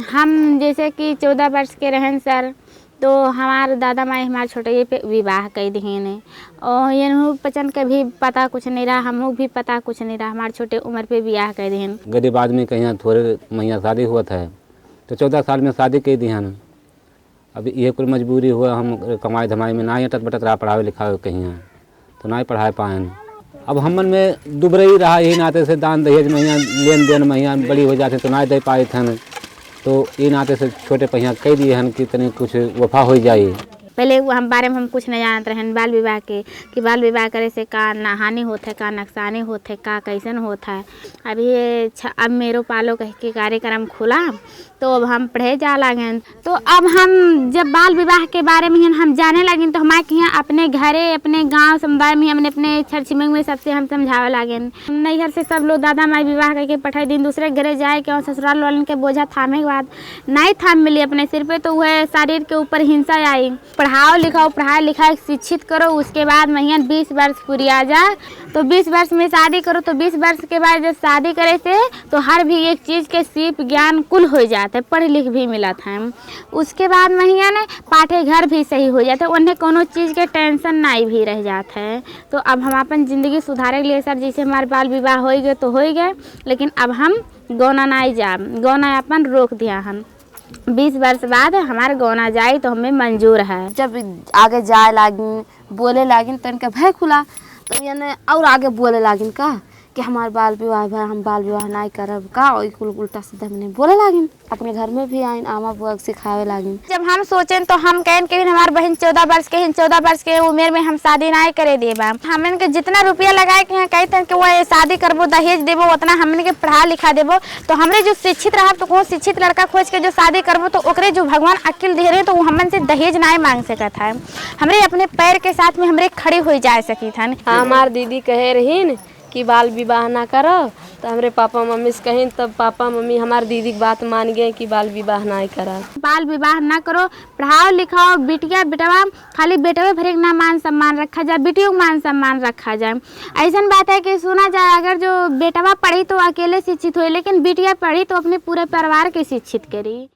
हम जैसे कि 14 वर्ष के रहन सर, तो हमारे दादा माई हमारे छोटे पे विवाह कर दिए ने और ये बचन के भी पता कुछ नहीं रहा, हम लोग भी पता कुछ नहीं रहा, हमारे छोटे उम्र पे विवाह कर दिए। गरीब आदमी के यहाँ थोड़े महीना शादी हुआ था तो 14 साल में शादी कर दिया न। अभी ये कोई मजबूरी हुआ, हम कमाई धमाई में ना ही अटक बटक रहा, पढ़ावे लिखावे कहीं तो ना ही पढ़ा पाए। अब हमन में दुबरे ही रहा, यही नाते से दान दहेज महिया लेन देन महिया बड़ी हो जाते तो ना दे पाए थे, तो ये नाते से छोटे पहिया कह दिए हैं कि तनी कुछ वफा हो जाए। पहले हम बारे में हम कुछ नहीं जानते रहे बाल विवाह के, कि बाल विवाह करे से का हानि होता है, का नुकसानी होता है, का कैसन होता है। अभी ये अब मेरो पालो कह के कार्यक्रम खुला तो अब हम पढ़े जा लगे, तो अब हम जब बाल विवाह के बारे में हम जाने लगे तो हमारे यहाँ अपने घरे अपने गांव समुदाय में हमने अपने छर छिमेंग में सबसे हम समझावे लगे। नैहर से सब लोग दादा माई विवाह करके पठाई दिन दूसरे घरे जाए के और ससुराल वालन के बोझा थामे के बाद नहीं थाम मिली अपने सिर पे, तो वह शरीर के ऊपर हिंसा आई। पढ़ाओ लिखाओ, पढ़ाई लिखाई शिक्षित करो, उसके बाद महिया 20 वर्ष पूरी आ जाए तो 20 वर्ष में शादी करो, तो 20 वर्ष के बाद जब शादी करे थे तो हर भी एक चीज़ के सीप ज्ञान कुल हो जाते, पढ़ लिख भी मिला था। उसके बाद महिया ने पाठे घर भी सही हो जाते, उन्हें कोनो चीज़ के टेंशन नहीं भी रह जाता है। तो अब हम अपन ज़िंदगी सुधारे के लिए सर, जैसे हमारे बाल विवाह हो गए तो हो गए, लेकिन अब हम गौना नहीं जा, गौना अपन रोक दिया। हम 20 वर्ष बाद हमारे गौना जाए तो हमें मंजूर है। जब आगे जाए लागिन बोले लागिन तन का भय खुला, तो यानी और आगे बोले लागिन का कि हमारे बाल विवाह भाई हम बाल विवाह नहीं करब का, और कुल उल्टा सीधा मैंने बोले लागिन। अपने घर में भी आइन आमा बुआ सिखावे लागिन। जब हम सोचें तो हम कहें कि हमारे बहन 14 वर्ष के हैं, 14 वर्ष के उम्र में हम शादी नहीं करे देबा। हमन के जितना रुपया लगाए के कहते कि वो शादी करबो दहेज देबो उतना हमन के पढ़ा लिखा देबो, तो हमरे जो शिक्षित रहा तो कौन शिक्षित लड़का खोज के जो शादी करबो तो ओकरे जो भगवान अकिल दे रहे तो वो हमन से दहेज नहीं मांग सकत है। हमरे अपने पैर के साथ में हमरे खड़े हो जा सकी था। हमार दीदी कहे रही कि बाल विवाह ना करो, तो हमारे पापा मम्मी से कहीं तब पापा मम्मी हमारी दीदी की बात मान गए कि बाल विवाह ना करा। बाल विवाह ना करो, पढ़ाओ लिखाओ, बिटिया बेटवा खाली बेटवे भरे ना मान सम्मान रखा जाए, बेटियों को मान सम्मान रखा जाए। ऐसा बात है कि सुना जाए अगर जो बेटवा पढ़ी तो अकेले शिक्षित हुए, लेकिन बिटिया पढ़ी तो अपने पूरे परिवार के शिक्षित करी।